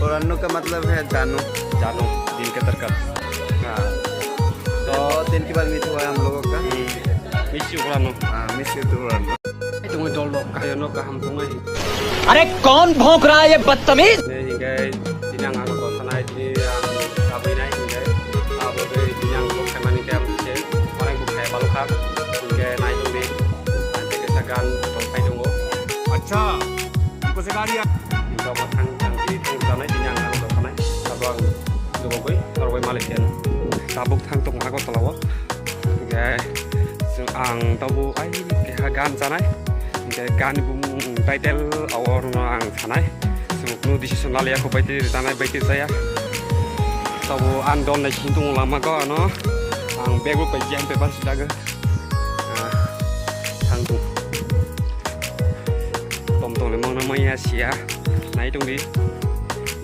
पुरानो का मतलब है जानू। जानू दिन के तरकत। हाँ, तो दिन के बाद मीट हुआ है हम लोगों का। मिस यू पुरानो। हाँ, मिस यू पुरानो। तुम्हें डोल लो काहे नो का हम तुम्हें। अरे कौन भौंक रहा है ये बदतमीज? नहीं गए दिनांग आगो तो सनाई थी अभी नहीं गए अब दिनांग को खाने के हम से orang को खाए बालू खा उनके नाई तो भी nanti kita kan sampai dulu. अच्छा हमको सिखा दिया Inkau makan nanti tunggu dinyang aku sana sabang dulu boy kalau boy Malaysia tabuk thang tung aku telawa gay ang tabu ay kehagan sana gay gan bung title awar ang sana nu decision lalu aku baiti tanah baiti saya tabu andon na hintung lama ko ano ang begu pejian paper sudah ke thang tung tom tom lemong namanya sia naik tung di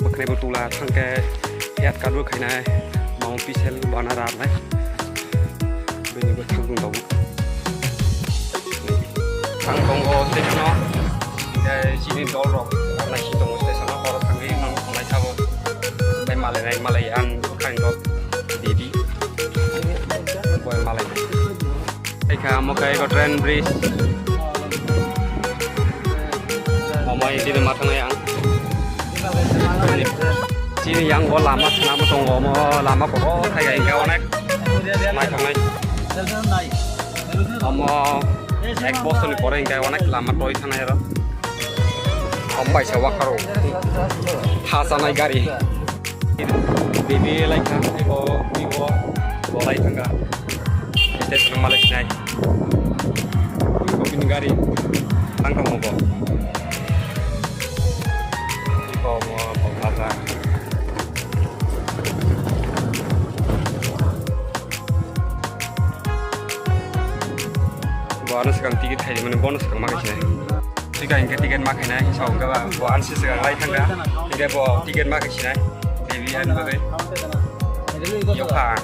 bukan ibu tula thang ke head kadu kaina mau pisel banaran lah bini gue thang tung tabu thang tunggu station ke sini dorong karena hitung station orang thang ini nang mulai tahu Malayaan bukan kok Didi boy Malay kamu kayak kau trend bridge mau ini di matang yang sini yang gua lama kenapa tunggu mau lama kok kayak engkau nek naik tang naik mau ek bos nih koreng engkau nek lama toy sana ya om baik sewa karo hasanai gari baby like kan ibu boleh tangga station Malaysia ibu binegari tangga mau ibu mau apa bonus kan tiket hari mana bonus kan makan sih jika ingin tiket makan nih so enggak bonus sekarang lain tangga tidak bawa tiket makan sih Bibian bagai yoga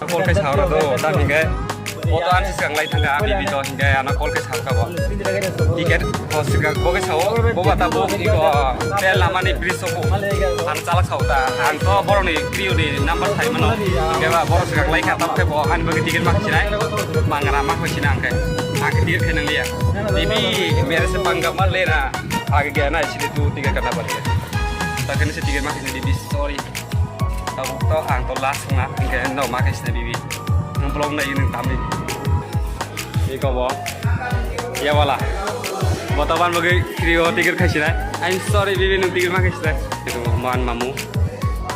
kol kai sahur itu dan hingga fotoan sekarang lain tangga bibi to hingga anak kol kai sahur kabo tiket kos sekarang kol kai sahur boba tabu iko tel lama nih brisoko an calak sahur ta an to boro nih kriu di number thai mano hingga boro sekarang lain kata ke bawa an bagi tiket mak cinai mangara mak cinang ke mak tiket kenang dia bibi mere sepangga mal lena आगे गया ना इसलिए तू tiket करना पड़ेगा takkan si tiga makin di bis sorry tahu to ang to last na hingga no makin si bibi belum na ini tambi ini kau ya wala botaban bagi krio tiket kasih na I'm sorry bibi nu tiket makin si itu man mamu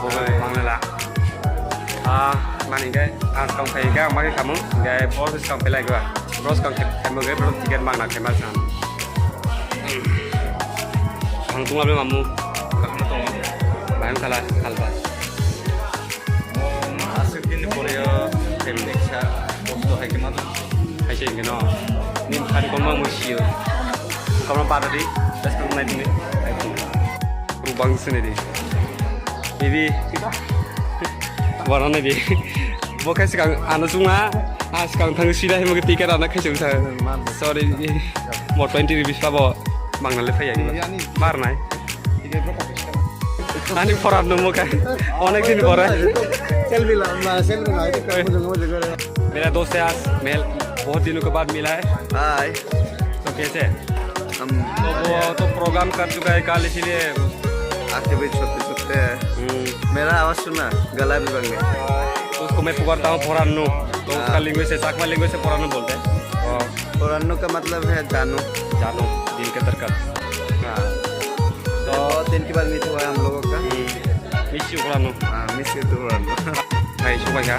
boleh mana lah mana hingga ang kau hingga makin kamu hingga boros kau pelai gua boros kau kamu gak belum tiket mana kemal san ang tunggu apa mamu Bahan salah halba. Masuk ini boleh pemiksa posto hai kemat hai sih gino. Nim hari koma musio. Kamu pada di das kamu naik ini. Rubang sini di. Bibi. Warna di. Bukan sekarang anak sungai. Sekarang tanggung sudah mau tiket anak kecil saya. Sorry. Mau 20 rupiah apa? Mangan lepas ya. Marnai. Ani foran nemu kan, onek दिन पर है। Selfie ला मेरा दोस्त है आज mail बहुत दिनों के बाद मिला है। हाय, तो कैसे? हम तो वो तो प्रोग्राम कर चुका है कल इसीलिए आके भी छोटे हैं। मेरा आवाज सुना, गला भी बन गया। तो उसको मैं पुकारता हूँ फोरानो, तो उसका लैंग्वेज से साकमा लैंग्वेज से फोरानो बोलते हैं। पुरानो का मतलब है जानू। जानू दिन के तरकत। हाँ, तो दिन के बाद मीट हुआ है हम लोगों का। मिस यू फोरानो। हाँ, मिस यू पुरानो। भाई सुबह क्या?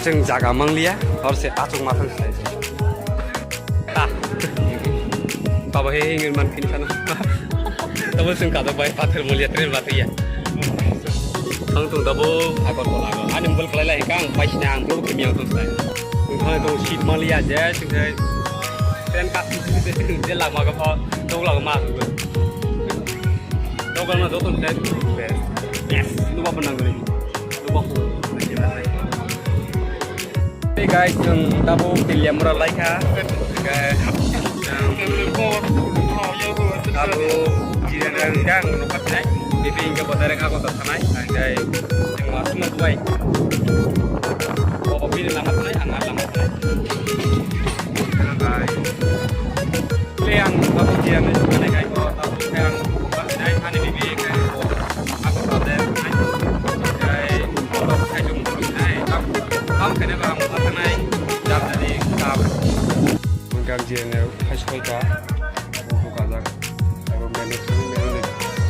जों जागा मंगलिया और से आचुक माथां से बाबा हे इंगन मान किन सानो तब जों कादा बाय पाथर मुलिया ट्रेन बाथैया आं तो दबो आगर को लागो आनि मबल खलाय कां बायसिना आं ब्लग केमियाव दंसाय नोंथाङा तो सीट मालिया जे जों ट्रेन का जे लामा गफ दौ लाग मा दौ गाना दौ तन yes lupa penanggung ini lupa hey guys yung tabo pilya mura like ha tabu jiran gang nukat naik bibi hingga batare kago tatanai angai yang masuk matuai oh bibi lamat naik angar lamat naik angai yang tabu jiran itu kan kayak oh tabu yang nukat naik ane bibi kayak oh aku tahu naik kayak oh saya cuma naik kamu kena kamu tatanai jam dari kamu gang jiran itu high school ka kazak aku menu ni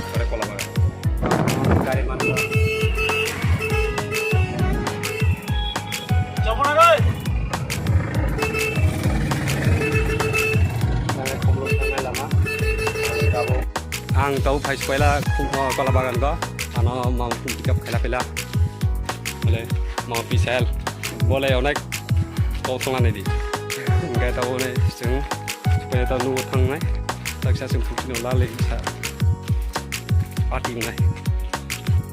pada kolam kari mana Coba doi. ang tahu high school lah kolam bagan ko ano mau pick up kala pela boleh mau pisel boleh onak kau tolong ni enggak tahu ni seng supaya tahu nu thang nai tak sa sing phuk no la le sa party nai